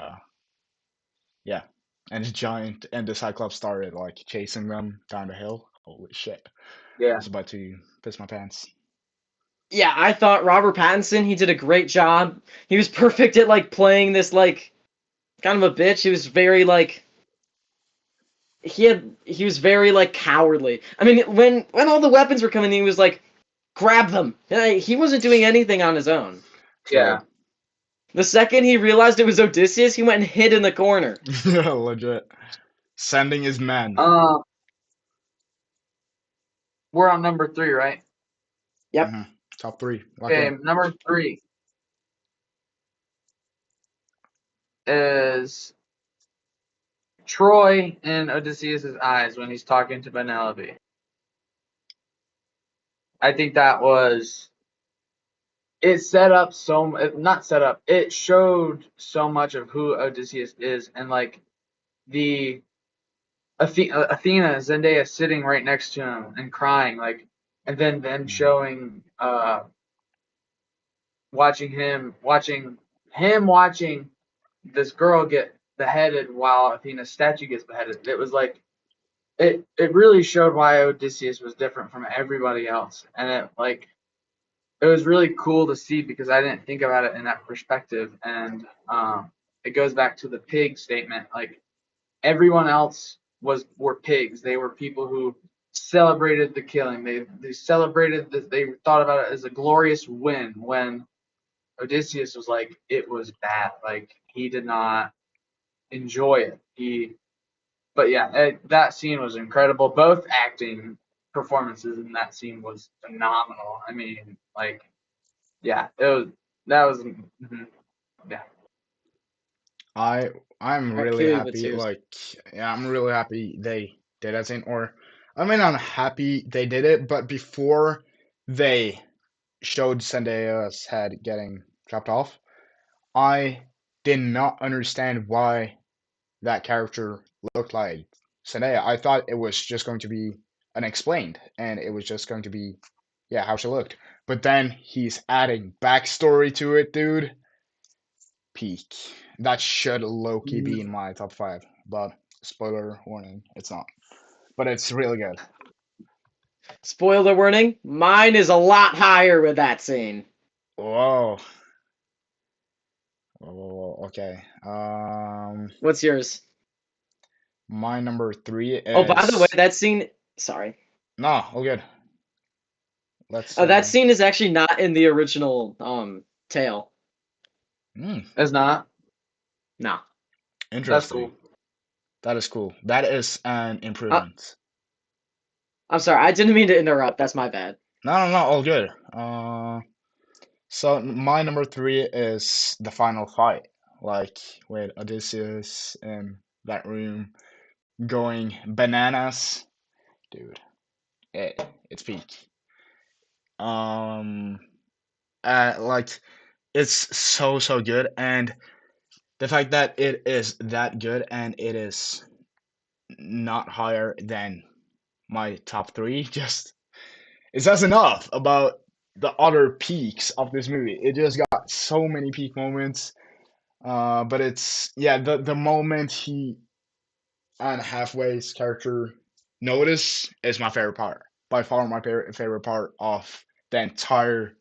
yeah. And the giant and the Cyclops started like chasing them down the hill. Holy shit. I Yeah. was about to piss my pants. Yeah, I thought Robert Pattinson, he did a great job. He was perfect at like playing this like kind of a bitch. He was very like he was very like cowardly. I mean, when all the weapons were coming, he was like, grab them. He wasn't doing anything on his own. Yeah. True. The second he realized it was Odysseus, he went and hid in the corner. Legit. Sending his men. Uh, we're on number 3, right? Yep. Mhm. Top three. Lock Okay, in. number 3 is Troy in Odysseus' eyes when he's talking to Penelope. I think that was it set up not set up. It showed so much of who Odysseus is, and like the Athena Zendaya sitting right next to him and crying, like, and then them Mhm. showing watching this girl get beheaded while Athena's statue gets beheaded. It was like it really showed why Odysseus was different from everybody else, and it was really cool to see because I didn't think about it in that perspective, and it goes back to the pig statement. Like everyone else were pigs. They were people who celebrated the killing. They celebrated that they thought about it as a glorious win. When Odysseus was like, it was bad. Like he did not enjoy it. But yeah, that scene was incredible. Both acting performances in that scene was phenomenal. I mean, like, yeah, it was that was yeah. I I'm Alright, really Kiwi, what's happy. yours? Like, yeah, I'm really happy they did that scene. Or I mean, I'm happy they did it, but before they showed Zendaya's head getting chopped off, I did not understand why that character looked like Zendaya. I thought it was just going to be unexplained, and it was just going to be, yeah, how she looked. But then he's adding backstory to it, dude. Peak. That should low-key be in Mhm. my top five, but spoiler warning, it's not. But it's really good. Spoiler warning, mine is a lot higher with that scene. Whoa. Okay. What's yours? My number three Oh, by the way, is that scene. Sorry. no, all good. Let's That scene is actually not in the original tale. hmm, It's not. No. That's interesting. cool. That is cool. That is an Uh, improvement. I'm sorry. I didn't mean to interrupt. That's my bad. No, all good. So my number three is the final fight, like with Odysseus in that room going bananas, dude. It's peak. Um, like it's so good, and the fact that it is that good and it is not higher than my top three just it says enough about the other peaks of this movie. It just got so many peak moments. But it's yeah, the moment he and Halfway's character notice is my favorite part. By far my favorite part of the entire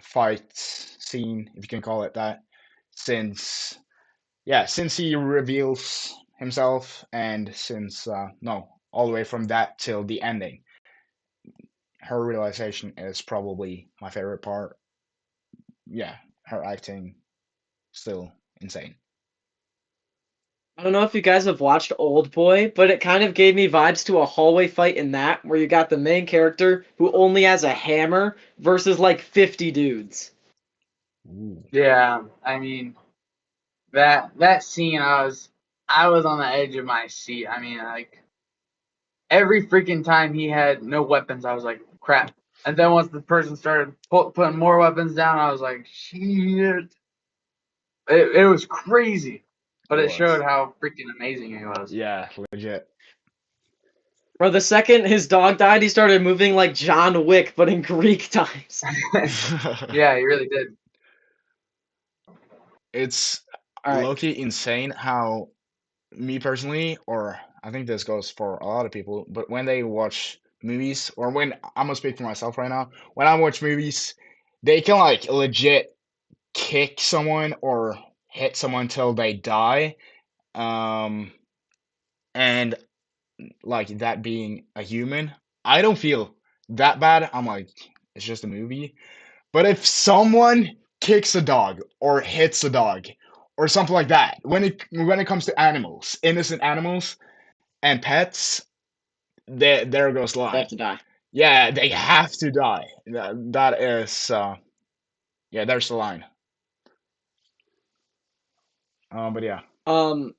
fight scene, if you can call it that. Since since he reveals himself and since no, all the way from that till the ending. Her realization is probably my favorite part. Yeah, her acting still insane. I don't know if you guys have watched Old Boy, but it kind of gave me vibes to a hallway fight in that, where you got the main character who only has a hammer versus like 50 dudes. Ooh. Yeah, I mean that scene, I was on the edge of my seat. I mean, like every freaking time he had no weapons, I was like, crap. And then once the person started putting more weapons down, I was like, shit. It was crazy. but It it showed was. how freaking amazing he was. Yeah, legit. Bro, the second his dog died, he started moving like John Wick, but in Greek times. Yeah, he really did. It's All right. low-key insane how me personally, or I think this goes for a lot of people, but when they watch movies, or when I'm gonna speak for myself right now, when I watch movies, they can like legit kick someone or hit someone till they die. Um, and like that being a human, I don't feel that bad. I'm like, it's just a movie. But if someone kicks a dog or hits a dog or something like that, when it comes to animals, innocent animals and pets, there goes the They line. have to die. Yeah, they have to die. That is, yeah, there's the line. But yeah. Um,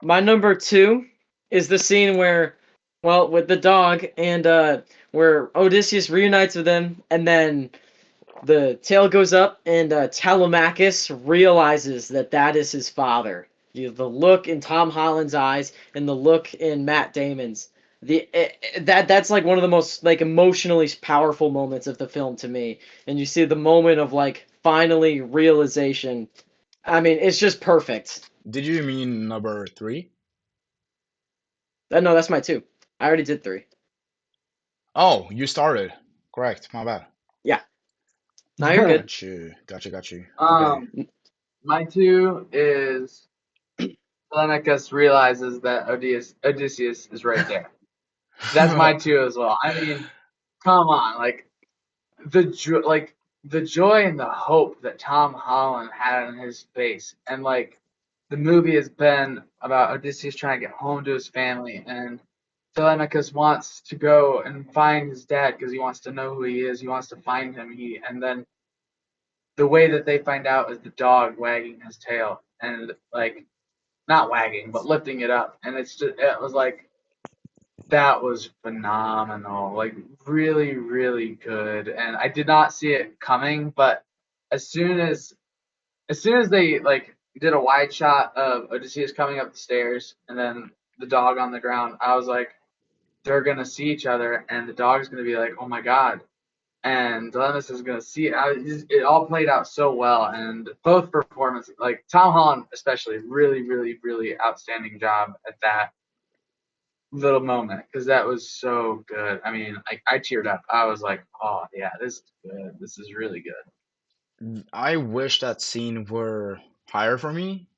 my number 2 is the scene where, well, with the dog and where Odysseus reunites with him, and then the tail goes up, and Telemachus realizes that that is his father. The look in Tom Holland's eyes and the look in Matt Damon's. That's like one of the most like emotionally powerful moments of the film to me. And you see the moment of like finally realization. I mean, it's just perfect. Did you mean number three? No, that's my 2. I already did 3. Oh, you started. Correct. My bad. Yeah. Now you're good. Got you. Got you. Got you. Okay. Um, my 2 is Telemachus realizes that Odysseus is right there. That's my 2 as well. I mean, come on, like the joy and the hope that Tom Holland had on his face, and like the movie has been about Odysseus trying to get home to his family, and Telemachus wants to go and find his dad because he wants to know who he is. He wants to find him. And then the way that they find out is the dog wagging his tail and like not wagging but lifting it up, and it was like that was phenomenal, like really, really good. And I did not see it coming, but as soon as they like did a wide shot of Odysseus coming up the stairs and then the dog on the ground, I was like, they're gonna see each other, and the dog's gonna be like, oh my god, and Lemus is gonna see it. It all played out so well, and both performances, like Tom Holland especially, really, really, really outstanding job at that little moment because that was so good. I mean, I teared up. I was like, oh yeah, this is good. This is really good. I wish that scene were higher for me.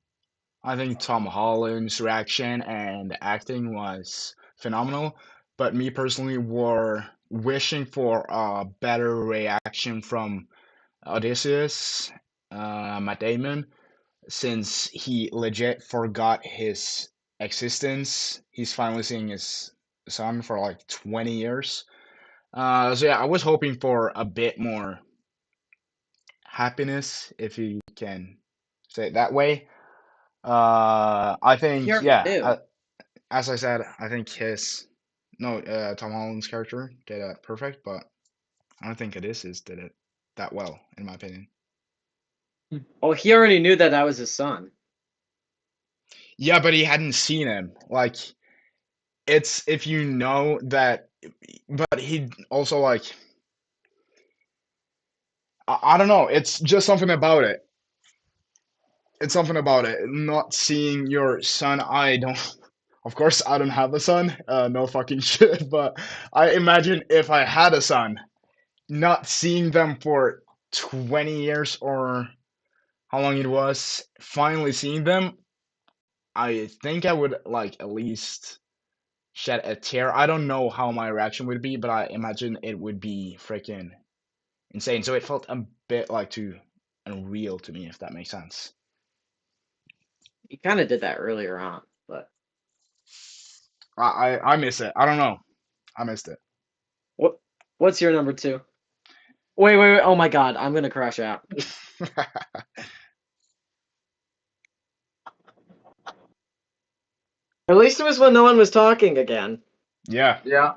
I think Tom Holland's reaction and acting was phenomenal, but me personally were wishing for a better reaction from Odysseus, Matt Damon, since he legit forgot his existence. He's finally seeing his son for like 20 years. So yeah, I was hoping for a bit more happiness, if you can say it that way. I He think, already yeah, knew. as I said, I think no, Tom Holland's character did it perfect, but I don't think Odysseus did it that well, in my opinion. Oh, he already knew that that was his son. Yeah, but he hadn't seen him. Like, it's if you know that, but he also like, I don't know. It's just something about it. It's something about it. Not seeing your son. I don't. Of course, I don't have a son. No fucking shit. But I imagine if I had a son, not seeing them for 20 years or how long it was, finally seeing them, I think I would like at least shed a tear. I don't know how my reaction would be, but I imagine it would be freaking insane. So it felt a bit like too unreal to me, if that makes sense. He kind of did that earlier on, but I miss it. I don't know. I missed it. what? What's your number 2? Wait, wait, wait! Oh my God, I'm gonna crash out. At least it was when no one was talking again. Yeah. Yeah.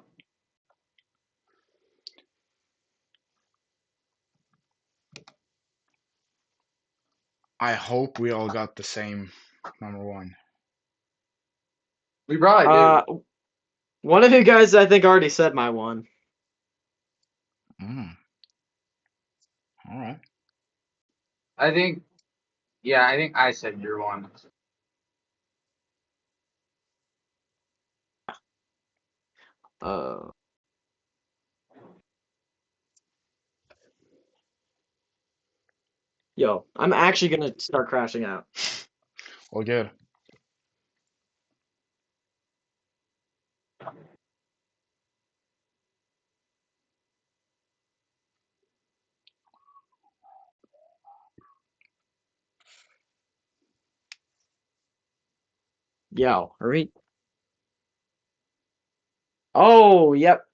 I hope we all got the same Number one. We probably do. One of you guys, I think, already said my one. Mm. All right. I think I said your one. Uh, Yo, I'm actually gonna start crashing out. Well, good. Yo, hurry. Oh, yep.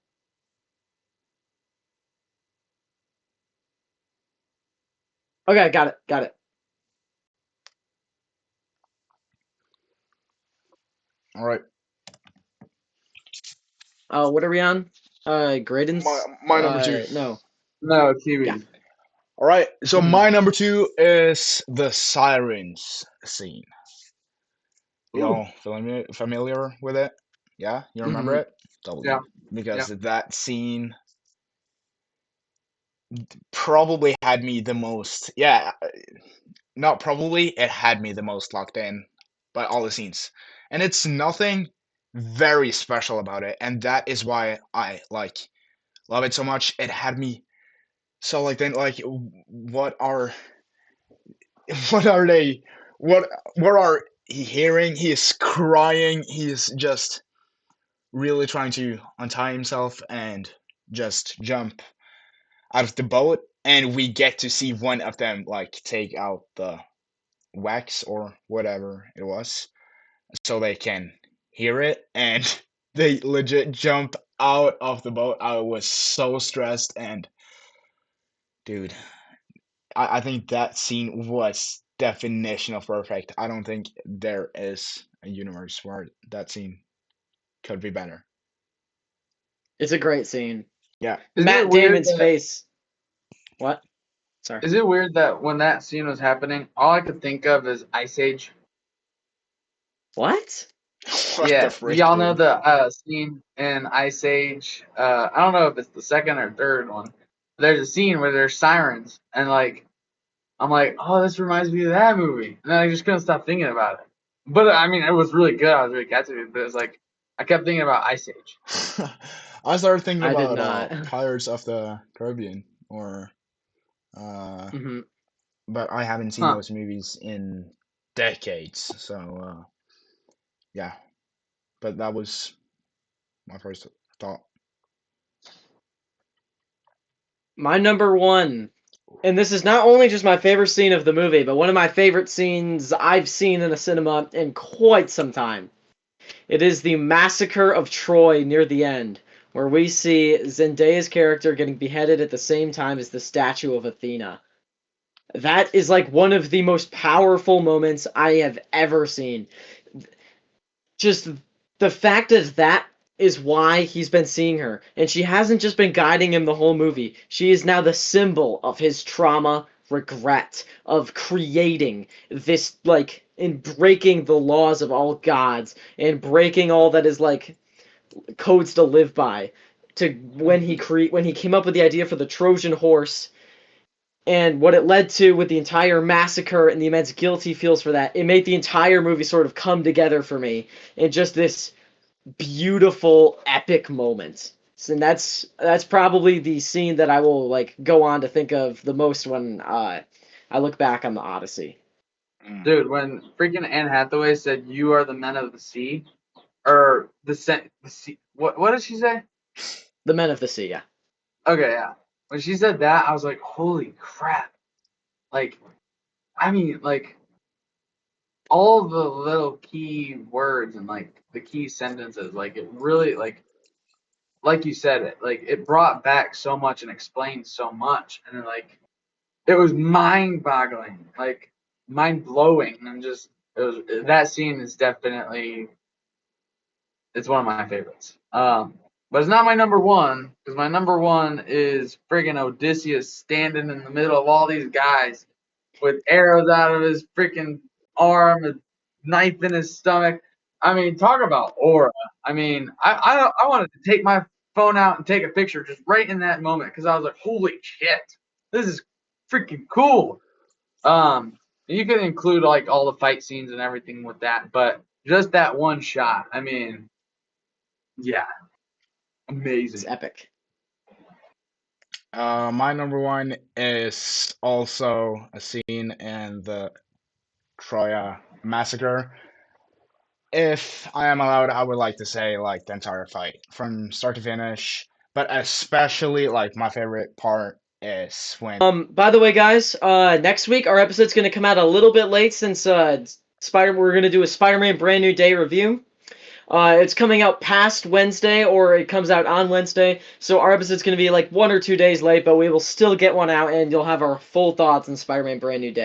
Okay, got it. Got it. All right. What are we on? Graydon's. My number two. No. No, Yeah. Kiwi. All right. So Mhm. my number two is the sirens scene. Ooh. Y'all familiar with it? Yeah, you remember Mhm. it? Totally. Yeah. Because that scene probably had me the most. Yeah, not probably. It had me the most locked in by all the scenes, and it's nothing very special about it, and that is why I love it so much. It had me so like then like what are what are they what are he hearing? He is crying. He is just really trying to untie himself and just jump out of the boat, and we get to see one of them like take out the wax or whatever it was so they can hear it, and they legit jump out of the boat. I was so stressed, and dude, I think that scene was definition of perfect. I don't think there is a universe where that scene could be better. It's a great scene. Yeah. Is it Matt weird Damon's that face. What? Sorry. is it weird that when that scene was happening, all I could think of is Ice Age? What? What the Yeah. Do frick, y'all know dude? the scene in Ice Age? I don't know if it's the second or third one. There's a scene where there's sirens, and like I'm like, oh, this reminds me of that movie, and then I just couldn't stop thinking about it. But I mean, it was really good. I was really captivated. But it was like I kept thinking about Ice Age. I started thinking I did about not. Pirates of the Caribbean, or uh, hmm but I haven't seen Huh, those movies in decades. So yeah, but that was my first thought. My number one, and this is not only just my favorite scene of the movie, but one of my favorite scenes I've seen in a cinema in quite some time. It is the massacre of Troy near the end, where we see Zendaya's character getting beheaded at the same time as the statue of Athena. That is like one of the most powerful moments I have ever seen. Just the fact that that is why he's been seeing her, and she hasn't just been guiding him the whole movie. She is now the symbol of his trauma, regret, of creating this, like, in breaking the laws of all gods and breaking all that is like codes to live by. To when he came up with the idea for the Trojan horse and what it led to with the entire massacre and the immense guilt he feels for that, it made the entire movie sort of come together for me in just this beautiful, epic moment. And that's probably the scene that I will like go on to think of the most when I look back on the Odyssey. Mm. dude, when freaking Anne Hathaway said, "You are the men of the sea," or the sea. What did she say? The Men of the Sea, yeah. Okay, yeah. When she said that, I was like, "Holy crap!" Like, I mean, like all the little key words and like the key sentences, like it really like you said it, like it brought back so much and explained so much, and then like it was mind-boggling, like mind-blowing, and just it was that scene is definitely it's one of my favorites. But it's not my number one because my number one is friggin' Odysseus standing in the middle of all these guys with arrows out of his freaking arm, and knife in his stomach. I mean, talk about aura. I mean, I wanted to take my phone out and take a picture just right in that moment because I was like, holy shit, this is freaking cool. You can include like all the fight scenes and everything with that, but just that one shot, I mean, yeah, It's amazing. epic. My number one is also a scene in the Troya massacre. If I am allowed, I would like to say like the entire fight from start to finish, but especially like my favorite part is when By the way, guys, next week our episode's gonna come out a little bit late since we're gonna do a Spider-Man Brand New Day review. It's coming out past Wednesday, or it comes out on Wednesday, so our episode's gonna be like 1 or 2 days late, but we will still get one out, and you'll have our full thoughts on Spider-Man Brand New Day.